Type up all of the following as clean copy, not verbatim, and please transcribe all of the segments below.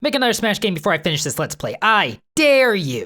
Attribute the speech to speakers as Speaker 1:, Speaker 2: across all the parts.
Speaker 1: Make another Smash game before I finish this Let's Play. I dare you!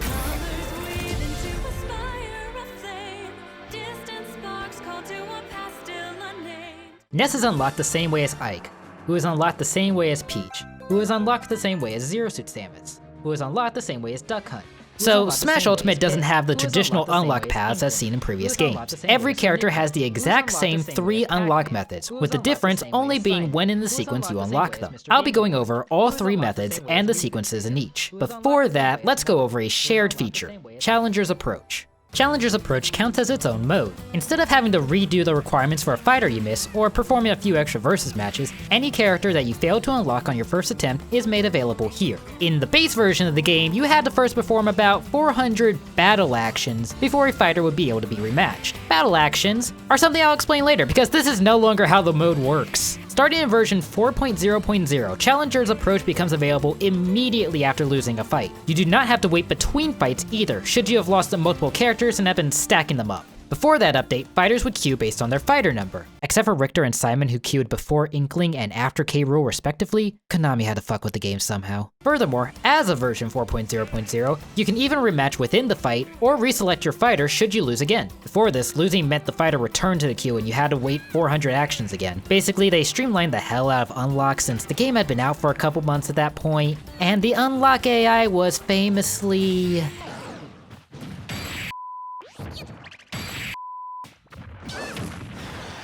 Speaker 1: Ness is unlocked the same way as Ike, who is unlocked the same way as Peach, who is unlocked the same way as Zero Suit Samus, who is unlocked the same way as Duck Hunt. So, Smash Ultimate doesn't have the traditional unlock paths as seen in previous games. Every character has the exact same 3 unlock methods, with the difference only being when in the sequence you unlock them. I'll be going over all 3 methods and the sequences in each. Before that, let's go over a shared feature, Challenger's Approach. Challenger's Approach counts as its own mode. Instead of having to redo the requirements for a fighter you miss, or performing a few extra versus matches, any character that you failed to unlock on your first attempt is made available here. In the base version of the game, you had to first perform about 400 battle actions before a fighter would be able to be rematched. Battle actions are something I'll explain later, because this is no longer how the mode works. Starting in version 4.0.0, Challenger's Approach becomes available immediately after losing a fight. You do not have to wait between fights either, should you have lost to multiple characters and have been stacking them up. Before that update, fighters would queue based on their fighter number. Except for Richter and Simon, who queued before Inkling and after K. Rool respectively, Konami had to fuck with the game somehow. Furthermore, as of version 4.0.0, you can even rematch within the fight or reselect your fighter should you lose again. Before this, losing meant the fighter returned to the queue and you had to wait 400 actions again. Basically, they streamlined the hell out of unlock since the game had been out for a couple months at that point, and the unlock AI was famously...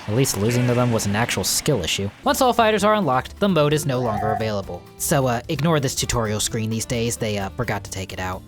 Speaker 1: At least losing to them was an actual skill issue. Once all fighters are unlocked, the mode is no longer available. So ignore this tutorial screen these days, they forgot to take it out.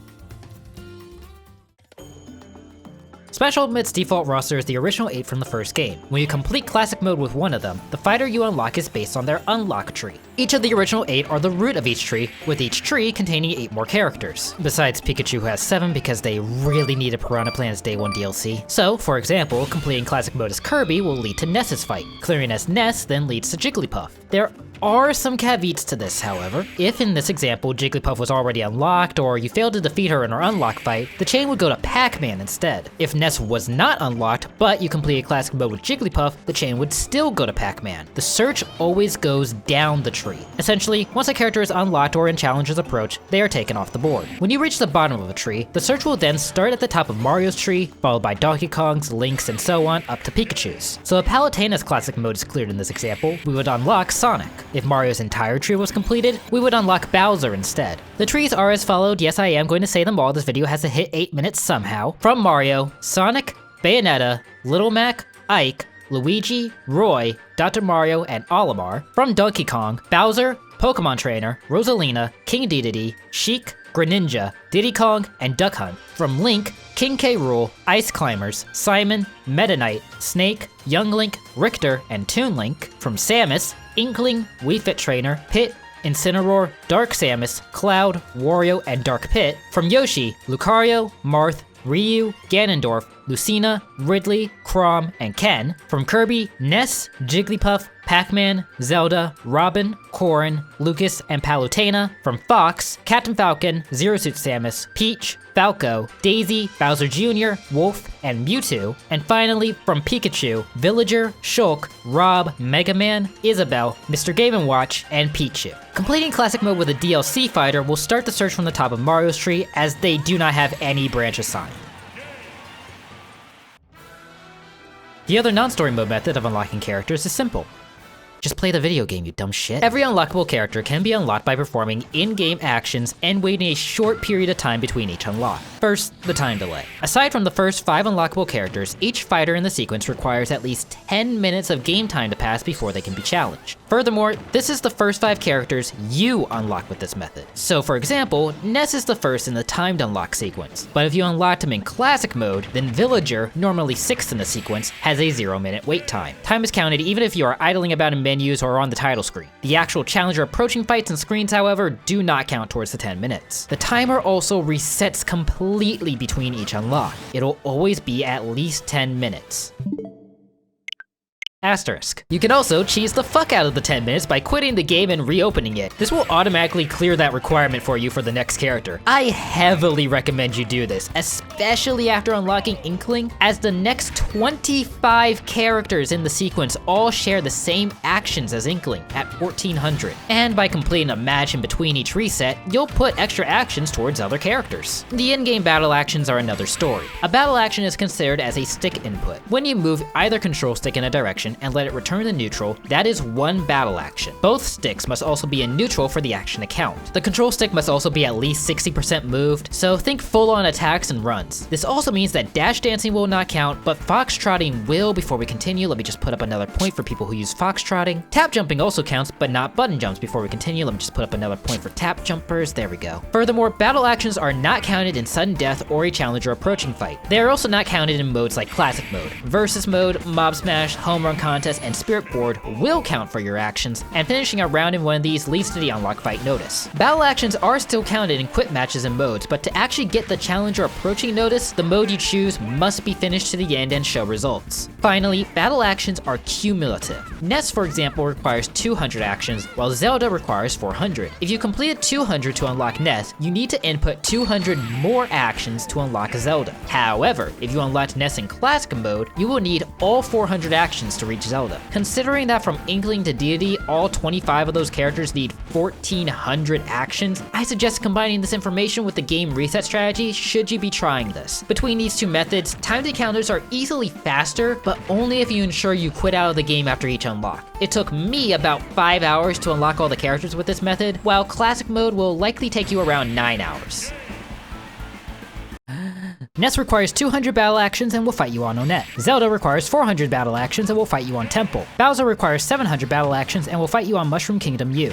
Speaker 1: Smash Ultimate's default roster is the original 8 from the first game. When you complete Classic Mode with one of them, the fighter you unlock is based on their unlock tree. Each of the original 8 are the root of each tree, with each tree containing 8 more characters. Besides Pikachu, who has 7 because they really needed Piranha Planet's Day 1 DLC. So, for example, completing Classic Mode as Kirby will lead to Ness's fight. Clearing as Ness then leads to Jigglypuff. There are some caveats to this, however. If in this example Jigglypuff was already unlocked or you failed to defeat her in her unlock fight, the chain would go to Pac-Man instead. If Ness was not unlocked, but you completed Classic Mode with Jigglypuff, the chain would still go to Pac-Man. The search always goes down the tree. Essentially, once a character is unlocked or in Challenger's Approach, they are taken off the board. When you reach the bottom of a tree, the search will then start at the top of Mario's tree, followed by Donkey Kong's, Link's, and so on up to Pikachu's. So if Palutena's Classic Mode is cleared in this example, we would unlock Sonic. If Mario's entire tree was completed, we would unlock Bowser instead. The trees are as followed. Yes, I am going to say them all. This video has to hit 8 minutes somehow. From Mario, Sonic, Bayonetta, Little Mac, Ike, Luigi, Roy, Dr. Mario, and Olimar. From Donkey Kong, Bowser, Pokemon Trainer, Rosalina, King Dedede, Sheik, Greninja, Diddy Kong, and Duck Hunt. From Link, King K. Rool, Ice Climbers, Simon, Meta Knight, Snake, Young Link, Richter, and Toon Link. From Samus, Inkling, Wii Fit Trainer, Pit, Incineroar, Dark Samus, Cloud, Wario, and Dark Pit. From Yoshi, Lucario, Marth, Ryu, Ganondorf, Lucina, Ridley, Chrom, and Ken. From Kirby, Ness, Jigglypuff, Pac-Man, Zelda, Robin, Corrin, Lucas, and Palutena. From Fox, Captain Falcon, Zero Suit Samus, Peach, Falco, Daisy, Bowser Jr., Wolf, and Mewtwo. And finally, from Pikachu, Villager, Shulk, Rob, Mega Man, Isabelle, Mr. Game & Watch, and Pichu. Completing Classic Mode with a DLC fighter will start the search from the top of Mario's tree, as they do not have any branch assigned. The other non-story mode method of unlocking characters is simple. Just play the video game, you dumb shit. Every unlockable character can be unlocked by performing in-game actions and waiting a short period of time between each unlock. First, the time delay. Aside from the first 5 unlockable characters, each fighter in the sequence requires at least 10 minutes of game time to pass before they can be challenged. Furthermore, this is the first 5 characters you unlock with this method. So for example, Ness is the first in the timed unlock sequence. But if you unlocked him in Classic Mode, then Villager, normally 6th in the sequence, has a 0-minute wait time. Time is counted even if you are idling about in menus or on the title screen. The actual challenger approaching fights and screens, however, do not count towards the 10 minutes. The timer also resets completely between each unlock. It'll always be at least 10 minutes. Asterisk. You can also cheese the fuck out of the 10 minutes by quitting the game and reopening it. This will automatically clear that requirement for you for the next character. I heavily recommend you do this, especially after unlocking Inkling, as the next 25 characters in the sequence all share the same actions as Inkling at 1400. And by completing a match in between each reset, you'll put extra actions towards other characters. The in-game battle actions are another story. A battle action is considered as a stick input. When you move either control stick in a direction and let it return to neutral, that is one battle action. Both sticks must also be in neutral for the action to count. The control stick must also be at least 60% moved, so think full-on attacks and runs. This also means that dash dancing will not count, but foxtrotting will. Before we continue, let me just put up another point for people who use foxtrotting. Tap jumping also counts, but not button jumps. Before we continue, let me just put up another point for tap jumpers. There we go. Furthermore, battle actions are not counted in sudden death or a challenger approaching fight. They are also not counted in modes like classic mode. Versus mode, mob smash, home run contest, and spirit board will count for your actions, and finishing a round in one of these leads to the unlock fight notice. Battle actions are still counted in quit matches and modes, but to actually get the challenger approaching notice, the mode you choose must be finished to the end and show results. Finally, battle actions are cumulative. Ness, for example, requires 200 actions, while Zelda requires 400. If you completed 200 to unlock Ness, you need to input 200 more actions to unlock Zelda. However, if you unlocked Ness in classic mode, you will need all 400 actions to reach Zelda. Considering that from Inkling to Deity, all 25 of those characters need 1400 actions, I suggest combining this information with the game reset strategy should you be trying this. Between these two methods, timed encounters are easily faster, but only if you ensure you quit out of the game after each unlock. It took me about 5 hours to unlock all the characters with this method, while classic mode will likely take you around 9 hours. Ness requires 200 battle actions and will fight you on Onett. Zelda requires 400 battle actions and will fight you on Temple. Bowser requires 700 battle actions and will fight you on Mushroom Kingdom U.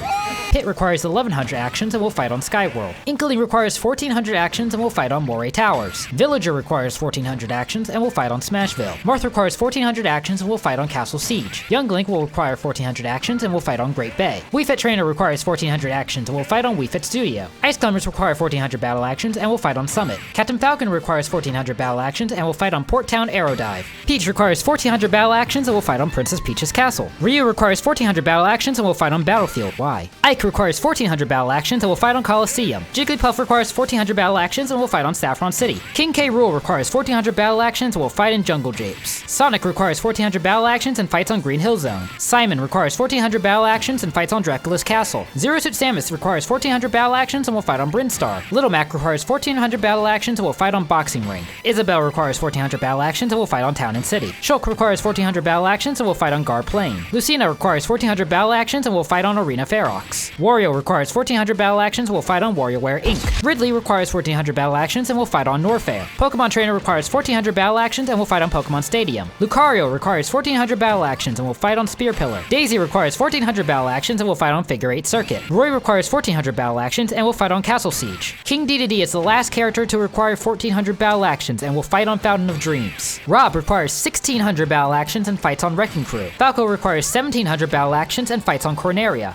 Speaker 1: Pit requires 1100 actions and will fight on Skyworld. Inkling requires 1400 actions and will fight on Moray Towers. Villager requires 1400 actions and will fight on Smashville. Marth requires 1400 actions and will fight on Castle Siege. Young Link will require 1400 actions and will fight on Great Bay. Wii Fit Trainer requires 1400 actions and will fight on Wii Fit Studio. Ice Climbers require 1400 battle actions and will fight on Summit. Captain Falcon requires 1400 battle actions and will fight on Port Town Aerodive. Peach requires 1400 battle actions and will fight on Princess Peach's Castle. Ryu requires 1400 battle actions and will fight on Battlefield Y. Ike requires 1400 battle actions and will fight on Coliseum. Jigglypuff requires 1400 battle actions and will fight on Saffron City. King K. Rool requires 1400 battle actions and will fight in Jungle Japes. Sonic requires 1400 battle actions and fights on Green Hill Zone. Simon requires 1400 battle actions and fights on Dracula's Castle. Zero Suit Samus requires 1400 battle actions and will fight on Brinstar. Little Mac requires 1400 battle actions and will fight on Boxing Ring. Isabelle requires 1400 battle actions and will fight on Town and City. Shulk requires 1400 battle actions and will fight on Gar Plain. Lucina requires 1400 battle actions and will fight on Arena Ferox. Wario requires 1400 battle actions and will fight on WarioWare Inc. Ridley requires 1400 battle actions and will fight on Norfair. Pokemon Trainer requires 1400 battle actions and will fight on Pokemon Stadium. Lucario requires 1400 battle actions and will fight on Spear Pillar. Daisy requires 1400 battle actions and will fight on Figure 8 Circuit. Roy requires 1400 battle actions and will fight on Castle Siege. King Dedede is the last character to require 1400 battle actions and will fight on Fountain of Dreams. Rob requires 1600 battle actions and fights on Wrecking Crew. Falco requires 1700 battle actions and fights on Corneria.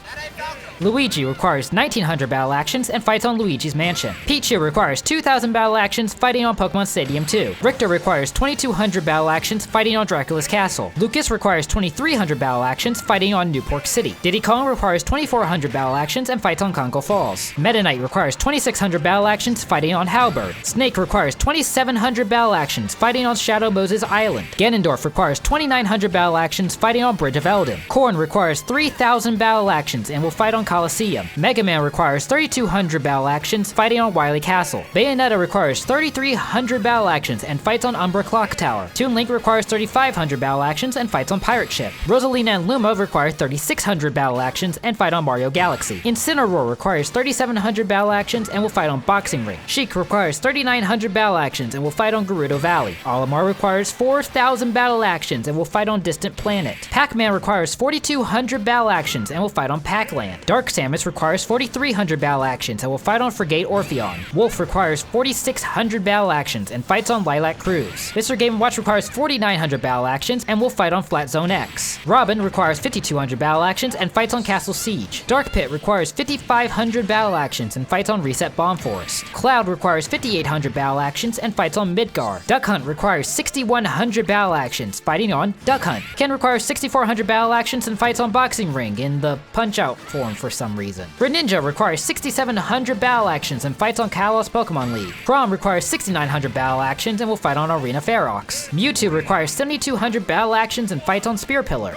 Speaker 1: Luigi requires 1900 battle actions and fights on Luigi's Mansion. Pichu requires 2000 battle actions fighting on Pokemon Stadium 2. Richter requires 2200 battle actions fighting on Dracula's Castle. Lucas requires 2300 battle actions fighting on Newport City. Diddy Kong requires 2400 battle actions and fights on Congo Falls. Meta Knight requires 2600 battle actions fighting on Halberd. Snake requires 2700 battle actions fighting on Shadow Moses Island. Ganondorf requires 2900 battle actions fighting on Bridge of Eldin. Korn requires 3000 battle actions and will fight on Coliseum. Mega Man requires 3200 battle actions fighting on Wily Castle. Bayonetta requires 3300 battle actions and fights on Umbra Clock Tower. Toon Link requires 3500 battle actions and fights on Pirate Ship. Rosalina and Luma require 3600 battle actions and fight on Mario Galaxy. Incineroar requires 3700 battle actions and will fight on Boxing Ring. Sheik requires 3900 battle actions and will fight on Gerudo Valley. Olimar requires 4000 battle actions and will fight on Distant Planet. Pac-Man requires 4200 battle actions and will fight on Pac-Land. Dark Samus requires 4,300 battle actions and will fight on Frigate Orpheon. Wolf requires 4,600 battle actions and fights on Lilac Cruise. Mr. Game & Watch requires 4,900 battle actions and will fight on Flat Zone X. Robin requires 5,200 battle actions and fights on Castle Siege. Dark Pit requires 5,500 battle actions and fights on Reset Bomb Forest. Cloud requires 5,800 battle actions and fights on Midgar. Duck Hunt requires 6,100 battle actions, fighting on Duck Hunt. Ken requires 6,400 battle actions and fights on Boxing Ring in the Punch-Out form for some reason. Greninja requires 6,700 battle actions and fights on Kalos Pokemon League. Chrom requires 6,900 battle actions and will fight on Arena Ferox. Mewtwo requires 7,200 battle actions and fights on Spear Pillar.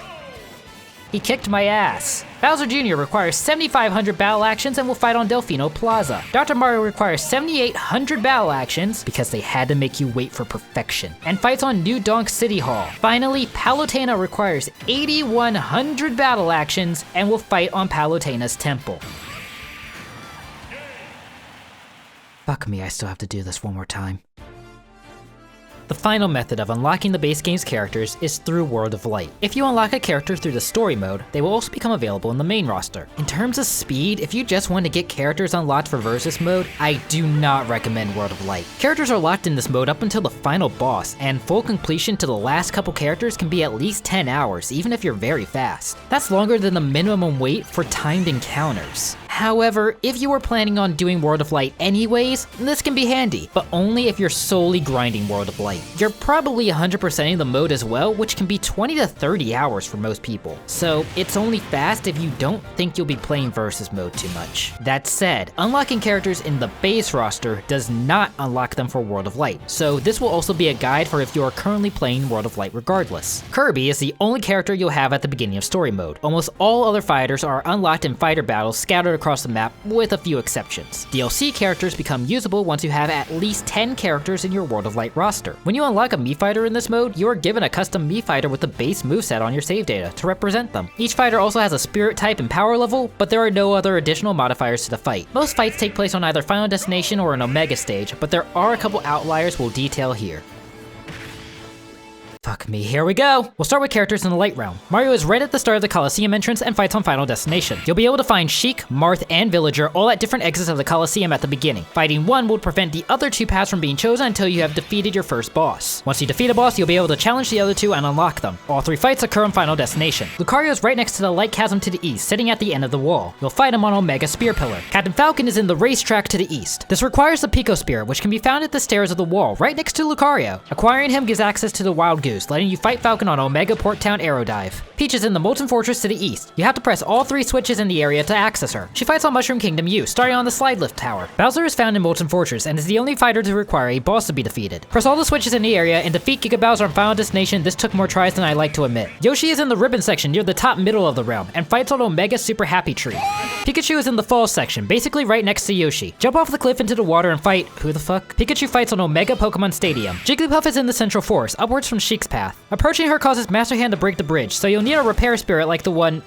Speaker 1: He kicked my ass. Bowser Jr. requires 7,500 battle actions and will fight on Delfino Plaza. Dr. Mario requires 7,800 battle actions because they had to make you wait for perfection, and fights on New Donk City Hall. Finally, Palutena requires 8,100 battle actions and will fight on Palutena's Temple. Fuck me, I still have to do this one more time. The final method of unlocking the base game's characters is through World of Light. If you unlock a character through the story mode, they will also become available in the main roster. In terms of speed, if you just want to get characters unlocked for Versus mode, I do not recommend World of Light. Characters are locked in this mode up until the final boss, and full completion to the last couple characters can be at least 10 hours, even if you're very fast. That's longer than the minimum wait for timed encounters. However, if you were planning on doing World of Light anyways, this can be handy, but only if you're solely grinding World of Light. You're probably 100%ing the mode as well, which can be 20 to 30 hours for most people. So it's only fast if you don't think you'll be playing Versus mode too much. That said, unlocking characters in the base roster does not unlock them for World of Light, so this will also be a guide for if you are currently playing World of Light regardless. Kirby is the only character you'll have at the beginning of story mode. Almost all other fighters are unlocked in fighter battles scattered across the map, with a few exceptions. DLC characters become usable once you have at least 10 characters in your World of Light roster. When you unlock a Mii fighter in this mode, you are given a custom Mii fighter with the base moveset on your save data to represent them. Each fighter also has a spirit type and power level, but there are no other additional modifiers to the fight. Most fights take place on either Final Destination or an Omega stage, but there are a couple outliers we'll detail here. Fuck me, here we go! We'll start with characters in the Light Realm. Mario is right at the start of the Coliseum entrance and fights on Final Destination. You'll be able to find Sheik, Marth, and Villager all at different exits of the Coliseum at the beginning. Fighting one will prevent the other two paths from being chosen until you have defeated your first boss. Once you defeat a boss, you'll be able to challenge the other two and unlock them. All three fights occur on Final Destination. Lucario is right next to the Light Chasm to the east, sitting at the end of the wall. You'll fight him on Omega Spear Pillar. Captain Falcon is in the racetrack to the east. This requires the Pico Spirit, which can be found at the stairs of the wall, right next to Lucario. Acquiring him gives access to the Wild Goose, letting you fight Falcon on Omega Port Town Aerodive. Peach is in the Molten Fortress to the east. You have to press all three switches in the area to access her. She fights on Mushroom Kingdom U, starting on the Slide Lift Tower. Bowser is found in Molten Fortress and is the only fighter to require a boss to be defeated. Press all the switches in the area and defeat Giga Bowser on Final Destination. This took more tries than I like to admit. Yoshi is in the Ribbon section near the top middle of the realm and fights on Omega Super Happy Tree. Pikachu is in the Falls section, basically right next to Yoshi. Jump off the cliff into the water and fight, who the fuck? Pikachu fights on Omega Pokemon Stadium. Jigglypuff is in the Central Forest, upwards from Sheik's path. Approaching her causes Master Hand to break the bridge, so you'll need a repair spirit like the one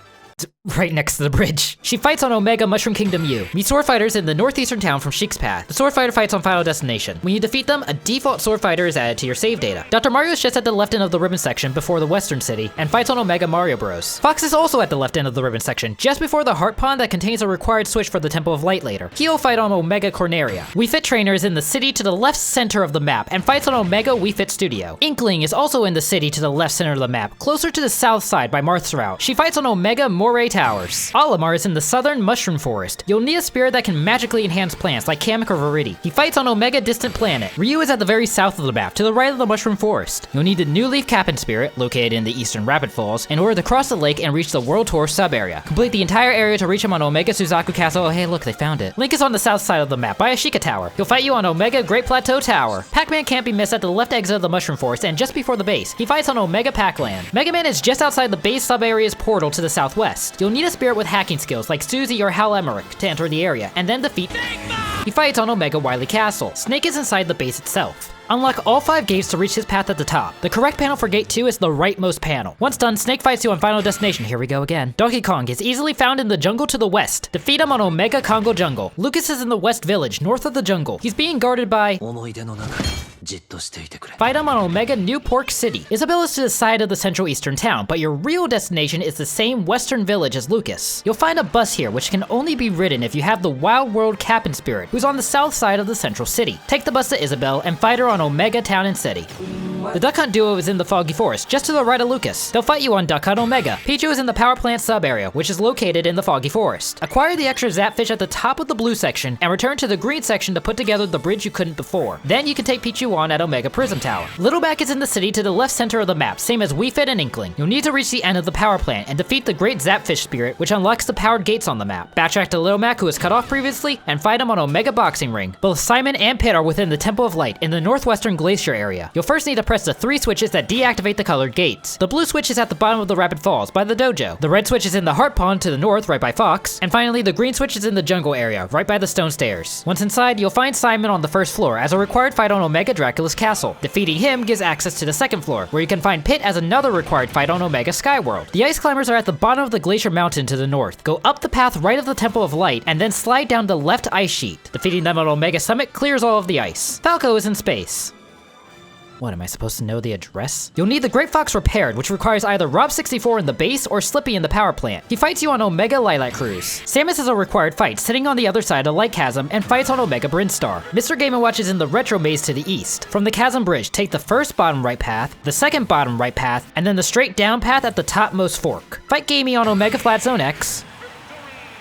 Speaker 1: right next to the bridge. She fights on Omega Mushroom Kingdom U. Meet sword fighters in the northeastern town from Sheik's path. The sword fighter fights on Final Destination. When you defeat them, a default sword fighter is added to your save data. Dr. Mario is just at the left end of the ribbon section before the western city and fights on Omega Mario Bros. Fox is also at the left end of the ribbon section, just before the heart pond that contains a required switch for the Temple of Light later. He'll fight on Omega Corneria. Wii Fit Trainer is in the city to the left center of the map and fights on Omega Wii Fit Studio. Inkling is also in the city to the left center of the map, closer to the south side by Marth's route. She fights on Omega Moray Towers. Olimar is in the southern Mushroom Forest. You'll need a spirit that can magically enhance plants like Kamek or Viridi. He fights on Omega Distant Planet. Ryu is at the very south of the map, to the right of the Mushroom Forest. You'll need the New Leaf Captain Spirit, located in the eastern Rapid Falls, in order to cross the lake and reach the World Tour sub-area. Complete the entire area to reach him on Omega Suzaku Castle. Oh hey look, they found it. Link is on the south side of the map by Ashika Tower. He'll fight you on Omega Great Plateau Tower. Pac-Man can't be missed at the left exit of the Mushroom Forest and just before the base. He fights on Omega Pac-Land. Mega Man is just outside the base sub-area's portal to the southwest. You'll need a spirit with hacking skills like Suzy or Hal Emmerich to enter the area, and then defeat He fights on Omega Wily Castle. Snake is inside the base itself. Unlock all 5 gates to reach his path at the top. The correct panel for gate 2 is the rightmost panel. Once done, Snake fights you on Final Destination. Here we go again. Donkey Kong is easily found in the jungle to the west. Defeat him on Omega Congo Jungle. Lucas is in the West Village, north of the jungle. He's being guarded by Fight him on Omega New Pork City. Isabelle is to the side of the central eastern town, but your real destination is the same western village as Lucas. You'll find a bus here which can only be ridden if you have the Wild World Captain Spirit, who's on the south side of the central city. Take the bus to Isabelle and fight her on Omega Town and City. The Duck Hunt duo is in the Foggy Forest, just to the right of Lucas. They'll fight you on Duck Hunt Omega. Pichu is in the power plant sub-area, which is located in the Foggy Forest. Acquire the extra Zapfish at the top of the blue section, and return to the green section to put together the bridge you couldn't before. Then you can take Pichu on at Omega Prism Tower. Littleback is in the city to the left center of the map, same as Wii Fit and Inkling. You'll need to reach the end of the power plant and defeat the Great Zapfish Spirit, which unlocks the powered gates on the map. Backtrack to Little Mac, who was cut off previously, and fight him on Omega Boxing Ring. Both Simon and Pit are within the Temple of Light in the northwestern glacier area. You'll first need to press the 3 switches that deactivate the colored gates. The blue switch is at the bottom of the Rapid Falls by the dojo. The red switch is in the Heart Pond to the north, right by Fox. And finally, the green switch is in the jungle area, right by the stone stairs. Once inside, you'll find Simon on the first floor as a required fight on Omega Dracula's castle. Defeating him gives access to the second floor, where you can find Pit as another required fight on Omega Skyworld. The ice climbers are at the bottom of the glacier mountain to the north. Go up the path right of the Temple of Light, and then slide down the left ice sheet. Defeating them on Omega Summit clears all of the ice. Falco is in space. What, am I supposed to know the address? You'll need the Great Fox repaired, which requires either Rob64 in the base or Slippy in the power plant. He fights you on Omega Lilac Cruise. Samus is a required fight, sitting on the other side of Light Chasm, and fights on Omega Brinstar. Mr. Game & Watch is in the Retro Maze to the east. From the Chasm Bridge, take the first bottom right path, the second bottom right path, and then the straight down path at the topmost fork. Fight Gamey on Omega Flat Zone X,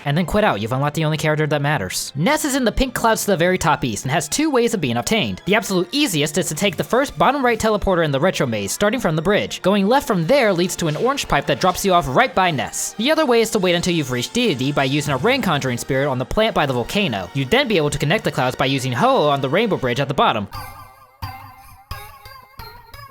Speaker 1: and then quit out. You've unlocked the only character that matters. Ness is in the pink clouds to the very top east and has 2 ways of being obtained. The absolute easiest is to take the first bottom right teleporter in the retro maze, starting from the bridge. Going left from there leads to an orange pipe that drops you off right by Ness. The other way is to wait until you've reached Deity by using a rain conjuring spirit on the plant by the volcano. You'd then be able to connect the clouds by using Ho-Oh on the rainbow bridge at the bottom.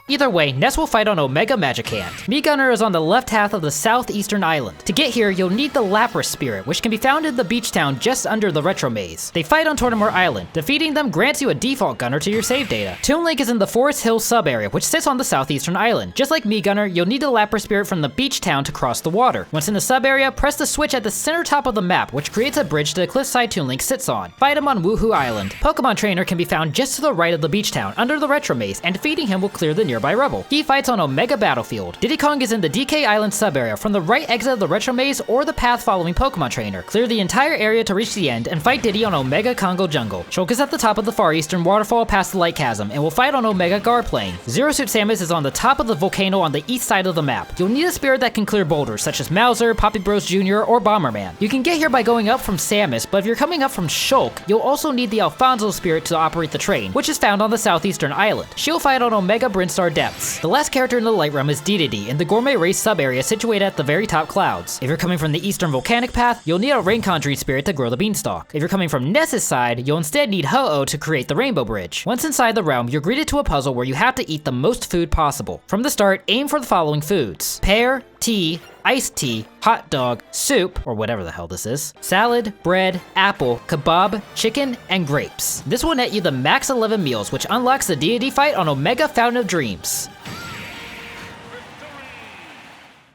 Speaker 1: Either way, Ness will fight on Omega Magic Hand. Mii Gunner is on the left half of the southeastern island. To get here, you'll need the Lapras Spirit, which can be found in the beach town just under the Retro Maze. They fight on Tortimore Island. Defeating them grants you a default Gunner to your save data. Toon Lake is in the Forest Hill sub-area, which sits on the southeastern island. Just like Mii Gunner, you'll need the Lapras Spirit from the beach town to cross the water. Once in the sub-area, press the switch at the center top of the map, which creates a bridge to the cliffside Toon Lake sits on. Fight him on Woohoo Island. Pokemon Trainer can be found just to the right of the beach town, under the Retro Maze, and defeating him will clear the nearby rubble. He fights on Omega Battlefield. Diddy Kong is in the DK Island sub-area from the right exit of the Retro Maze or the path following Pokemon Trainer. Clear the entire area to reach the end and fight Diddy on Omega Congo Jungle. Shulk is at the top of the far eastern waterfall past the Light Chasm and will fight on Omega Gar Plain. Zero Suit Samus is on the top of the volcano on the east side of the map. You'll need a spirit that can clear boulders such as Mauser, Poppy Bros Jr., or Bomberman. You can get here by going up from Samus, but if you're coming up from Shulk, you'll also need the Alfonso spirit to operate the train, which is found on the southeastern island. She'll fight on Omega Brinstar Depths. The last character in the Light Realm is Dedede in the Gourmet Race sub-area situated at the very top clouds. If you're coming from the eastern volcanic path, you'll need a rain conjuring spirit to grow the beanstalk. If you're coming from Ness's side, you'll instead need Ho-Oh to create the rainbow bridge. Once inside the realm, you're greeted to a puzzle where you have to eat the most food possible. From the start, aim for the following foods: pear, tea, iced tea, hot dog, soup, or whatever the hell this is, salad, bread, apple, kebab, chicken, and grapes. This will net you the max 11 meals, which unlocks the deity fight on Omega Fountain of Dreams.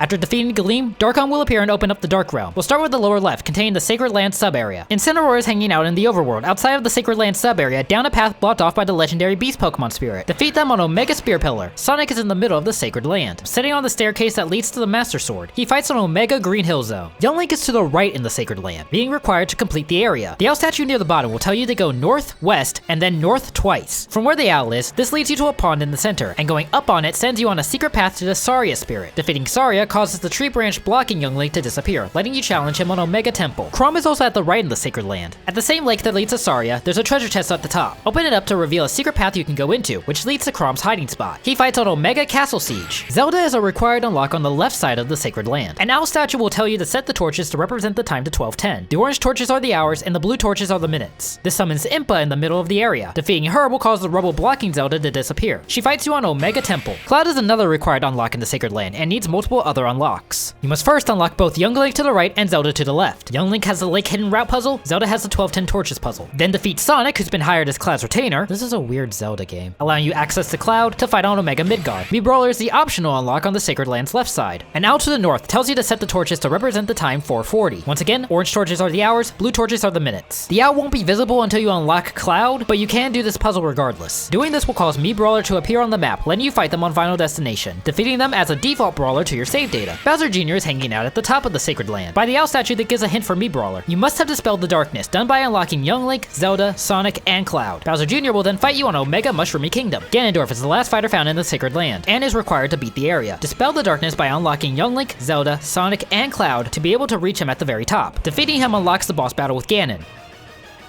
Speaker 1: After defeating Gleam, Darkon will appear and open up the Dark Realm. We'll start with the lower left, containing the Sacred Land sub-area. Incineroar is hanging out in the overworld, outside of the Sacred Land sub-area, down a path blocked off by the legendary Beast Pokemon Spirit. Defeat them on Omega Spear Pillar. Sonic is in the middle of the Sacred Land, sitting on the staircase that leads to the Master Sword. He fights on Omega Green Hill Zone. Young Link is to the right in the Sacred Land, being required to complete the area. The owl statue near the bottom will tell you to go north, west, and then north twice. From where the owl is, this leads you to a pond in the center, and going up on it sends you on a secret path to the Saria Spirit. Defeating Saria causes the tree branch blocking Young Link to disappear, letting you challenge him on Omega Temple. Chrom is also at the right in the Sacred Land. At the same lake that leads to Saria, there's a treasure chest at the top. Open it up to reveal a secret path you can go into, which leads to Chrom's hiding spot. He fights on Omega Castle Siege. Zelda is a required unlock on the left side of the Sacred Land. An owl statue will tell you to set the torches to represent the time to 12:10. The orange torches are the hours, and the blue torches are the minutes. This summons Impa in the middle of the area. Defeating her will cause the rubble blocking Zelda to disappear. She fights you on Omega Temple. Cloud is another required unlock in the Sacred Land, and needs multiple other unlocks. You must first unlock both Young Link to the right and Zelda to the left. Young Link has the Lake Hidden Route puzzle, Zelda has the 1210 Torches puzzle. Then defeat Sonic, who's been hired as Cloud's retainer. This is a weird Zelda game, allowing you access to Cloud to fight on Omega Midgard. Mii Brawler is the optional unlock on the Sacred Land's left side. An owl to the north tells you to set the torches to represent the time 4:40. Once again, orange torches are the hours, blue torches are the minutes. The owl won't be visible until you unlock Cloud, mode, but you can do this puzzle regardless. Doing this will cause Mii Brawler to appear on the map, letting you fight them on Final Destination, defeating them as a default brawler to your save data. Bowser Jr. is hanging out at the top of the Sacred Land by the owl statue that gives a hint for Mii Brawler. You must have dispelled the darkness, done by unlocking Young Link, Zelda, Sonic, and Cloud. Bowser Jr. will then fight you on Omega Mushroomy Kingdom. Ganondorf is the last fighter found in the Sacred Land, and is required to beat the area. Dispel the darkness by unlocking Young Link, Zelda, Sonic, and Cloud to be able to reach him at the very top. Defeating him unlocks the boss battle with Ganon.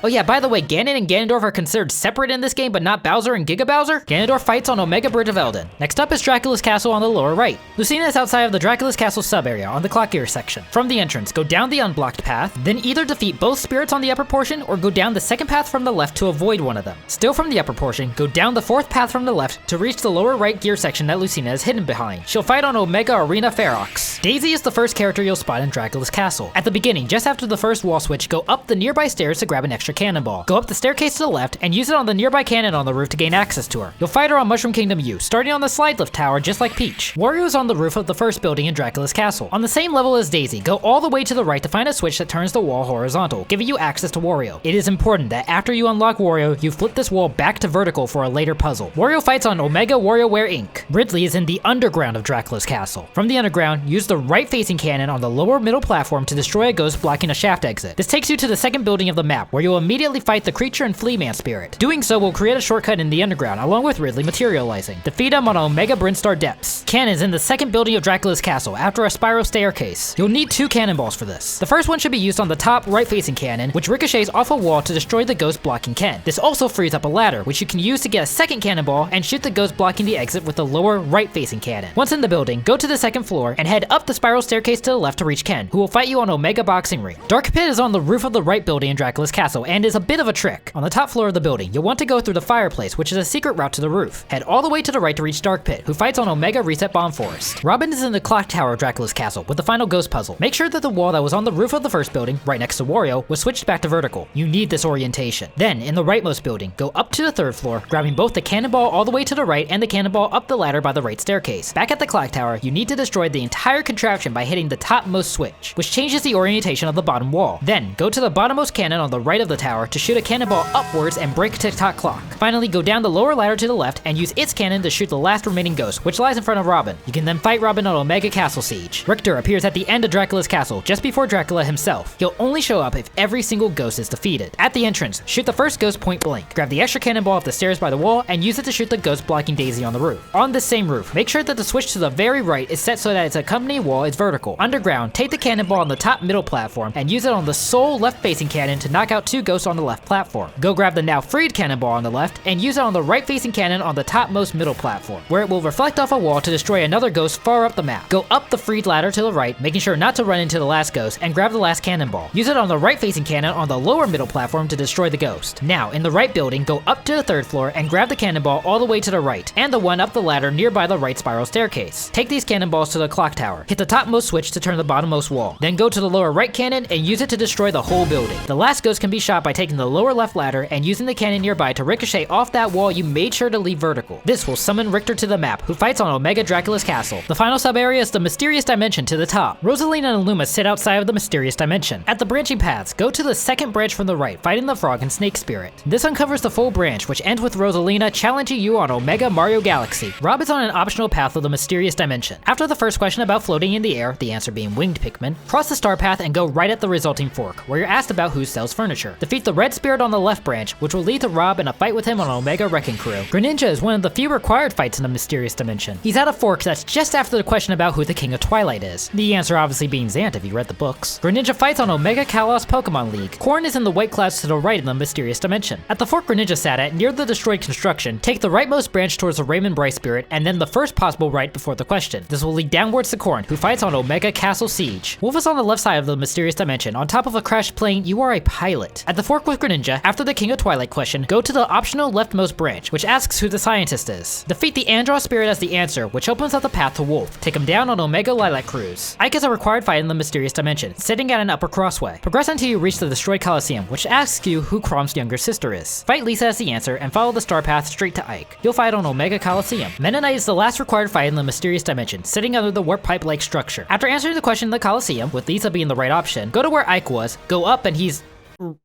Speaker 1: Oh yeah, by the way, Ganon and Ganondorf are considered separate in this game, but not Bowser and Giga Bowser. Ganondorf fights on Omega Bridge of Eldin. Next up is Dracula's Castle on the lower right. Lucina is outside of the Dracula's Castle sub-area on the Clock Gear section. From the entrance, go down the unblocked path, then either defeat both spirits on the upper portion, or go down the second path from the left to avoid one of them. Still from the upper portion, go down the fourth path from the left to reach the lower right gear section that Lucina is hidden behind. She'll fight on Omega Arena Ferox. Daisy is the first character you'll spot in Dracula's Castle. At the beginning, just after the first wall switch, go up the nearby stairs to grab an extra cannonball. Go up the staircase to the left and use it on the nearby cannon on the roof to gain access to her. You'll fight her on Mushroom Kingdom U, starting on the slide lift tower just like Peach. Wario is on the roof of the first building in Dracula's Castle. On the same level as Daisy, go all the way to the right to find a switch that turns the wall horizontal, giving you access to Wario. It is important that after you unlock Wario, you flip this wall back to vertical for a later puzzle. Wario fights on Omega WarioWare Inc. Ridley is in the underground of Dracula's Castle. From the underground, use the right-facing cannon on the lower middle platform to destroy a ghost blocking a shaft exit. This takes you to the second building of the map, where you'll immediately fight the creature and Flea Man spirit. Doing so will create a shortcut in the underground, along with Ridley materializing. Defeat him on Omega Brinstar Depths. Cannon's in the second building of Dracula's Castle after a spiral staircase. You'll need 2 cannonballs for this. The first one should be used on the top right-facing cannon, which ricochets off a wall to destroy the ghost blocking Ken. This also frees up a ladder, which you can use to get a second cannonball and shoot the ghost blocking the exit with the lower right-facing cannon. Once in the building, go to the second floor and head up the spiral staircase to the left to reach Ken, who will fight you on Omega Boxing Ring. Dark Pit is on the roof of the right building in Dracula's Castle and is a bit of a trick. On the top floor of the building, you'll want to go through the fireplace, which is a secret route to the roof. Head all the way to the right to reach Dark Pit, who fights on Omega Reset Bomb Forest. Robin is in the clock tower of Dracula's Castle with the final ghost puzzle. Make sure that the wall that was on the roof of the first building, right next to Wario, was switched back to vertical. You need this orientation. Then, in the rightmost building, go up to the third floor, grabbing both the cannonball all the way to the right and the cannonball up the ladder by the right staircase. Back at the clock tower, you need to destroy the entire contraption by hitting the topmost switch, which changes the orientation of the bottom wall. Then, go to the bottommost cannon on the right of the tower to shoot a cannonball upwards and break tick-tock clock. Finally, go down the lower ladder to the left and use its cannon to shoot the last remaining ghost, which lies in front of Robin. You can then fight Robin on Omega Castle Siege. Richter appears at the end of Dracula's Castle, just before Dracula himself. He'll only show up if every single ghost is defeated. At the entrance, shoot the first ghost point blank. Grab the extra cannonball off the stairs by the wall and use it to shoot the ghost blocking Daisy on the roof. On this same roof, make sure that the switch to the very right is set so that its accompanying wall is vertical. Underground, take the cannonball on the top middle platform and use it on the sole left-facing cannon to knock out 2 ghosts on the left platform. Go grab the now freed cannonball on the left and use it on the right-facing cannon on the topmost middle platform, where it will reflect off a wall to destroy another ghost far up the map. Go up the freed ladder to the right, making sure not to run into the last ghost, and grab the last cannonball. Use it on the right-facing cannon on the lower middle platform to destroy the ghost. Now, in the right building, go up to the third floor and grab the cannonball all the way to the right, and the one up the ladder nearby the right spiral staircase. Take these cannonballs to the clock tower. Hit the topmost switch to turn the bottommost wall. Then go to the lower right cannon and use it to destroy the whole building. The last ghost can be shot by taking the lower left ladder and using the cannon nearby to ricochet off that wall you made sure to leave vertical. This will summon Richter to the map, who fights on Omega Dracula's Castle. The final sub-area is the Mysterious Dimension to the top. Rosalina and Luma sit outside of the Mysterious Dimension. At the branching paths, go to the second branch from the right, fighting the Frog and Snake Spirit. This uncovers the full branch, which ends with Rosalina challenging you on Omega Mario Galaxy. Rob is on an optional path of the Mysterious Dimension. After the first question about floating in the air, the answer being winged Pikmin, cross the star path and go right at the resulting fork, where you're asked about who sells furniture. Defeat the red spirit on the left branch, which will lead to Rob in a fight with him on Omega Wrecking Crew. Greninja is one of the few required fights in the Mysterious Dimension. He's at a fork that's just after the question about who the King of Twilight is. The answer obviously being Zant if you read the books. Greninja fights on Omega Kalos Pokemon League. Corn is in the white clouds to the right in the Mysterious Dimension. At the fork Greninja sat at, near the destroyed construction, take the rightmost branch towards the Raymond Bright Spirit, and then the first possible right before the question. This will lead downwards to Corn, who fights on Omega Castle Siege. Wolf is on the left side of the Mysterious Dimension, on top of a crashed plane. You are a pilot. At the fork with Greninja, after the King of Twilight question, go to the optional leftmost branch, which asks who the scientist is. Defeat the Andros Spirit as the answer, which opens up the path to Wolf. Take him down on Omega Lilac Cruise. Ike is a required fight in the Mysterious Dimension, sitting at an upper crossway. Progress until you reach the destroyed Coliseum, which asks you who Chrome's younger sister is. Fight Lisa as the answer, and follow the star path straight to Ike. You'll fight on Omega Coliseum. Mennonite is the last required fight in the Mysterious Dimension, sitting under the warp pipe-like structure. After answering the question in the Coliseum, with Lisa being the right option, go to where Ike was, go up and he's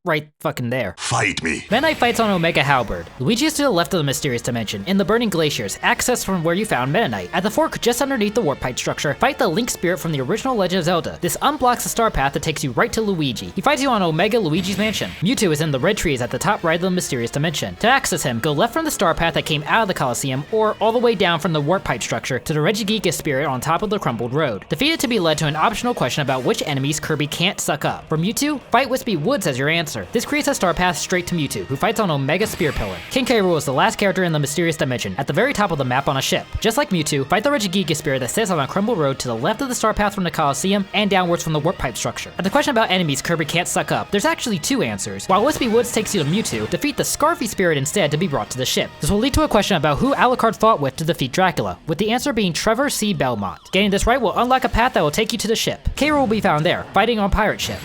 Speaker 1: right fucking there.
Speaker 2: Fight me.
Speaker 1: Meta Knight fights on Omega Halberd. Luigi is to the left of the mysterious dimension, in the Burning Glaciers, accessed from where you found Meta Knight. At the fork just underneath the warp pipe structure, fight the Link Spirit from the original Legend of Zelda. This unblocks the star path that takes you right to Luigi. He fights you on Omega Luigi's Mansion. Mewtwo is in the red trees at the top right of the mysterious dimension. To access him, go left from the star path that came out of the Coliseum, or all the way down from the warp pipe structure to the Regigigas Spirit on top of the crumbled road. Defeat it to be led to an optional question about which enemies Kirby can't suck up. For Mewtwo, fight Wispy Woods as your answer. This creates a star path straight to Mewtwo, who fights on Omega Spear Pillar. King K. Rool is the last character in the mysterious dimension, at the very top of the map on a ship. Just like Mewtwo, fight the Regigigas Spirit that sits on a crumbled road to the left of the star path from the Coliseum and downwards from the warp pipe structure. At the question about enemies Kirby can't suck up, there's actually two answers. While Wispy Woods takes you to Mewtwo, defeat the Scarfy Spirit instead to be brought to the ship. This will lead to a question about who Alucard fought with to defeat Dracula, with the answer being Trevor C. Belmont. Getting this right will unlock a path that will take you to the ship. K. Rool will be found there, fighting on Pirate Ship.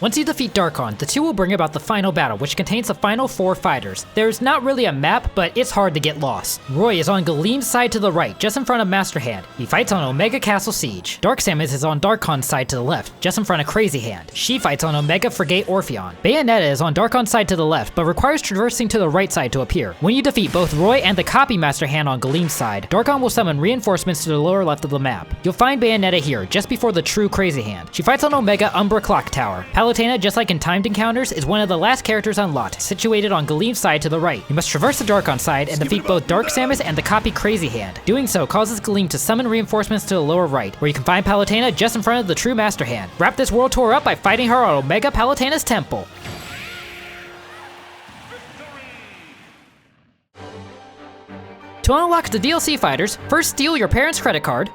Speaker 1: Once you defeat Darkon, the two will bring about the final battle, which contains the final 4 fighters. There's not really a map, but it's hard to get lost. Roy is on Galeem's side to the right, just in front of Master Hand. He fights on Omega Castle Siege. Dark Samus is on Darkon's side to the left, just in front of Crazy Hand. She fights on Omega Frigate Orpheon. Bayonetta is on Darkon's side to the left, but requires traversing to the right side to appear. When you defeat both Roy and the copy Master Hand on Galeem's side, Darkon will summon reinforcements to the lower left of the map. You'll find Bayonetta here, just before the true Crazy Hand. She fights on Omega Umbra Clock Tower. Palutena, just like in timed encounters, is one of the last characters unlocked, situated on Galeem's side to the right. You must traverse the Darkon side and defeat both Dark Samus and the copy Crazy Hand. Doing so causes Galeem to summon reinforcements to the lower right, where you can find Palutena just in front of the true Master Hand. Wrap this world tour up by fighting her on Omega Palutena's temple. To unlock the DLC fighters, first steal your parents' credit card,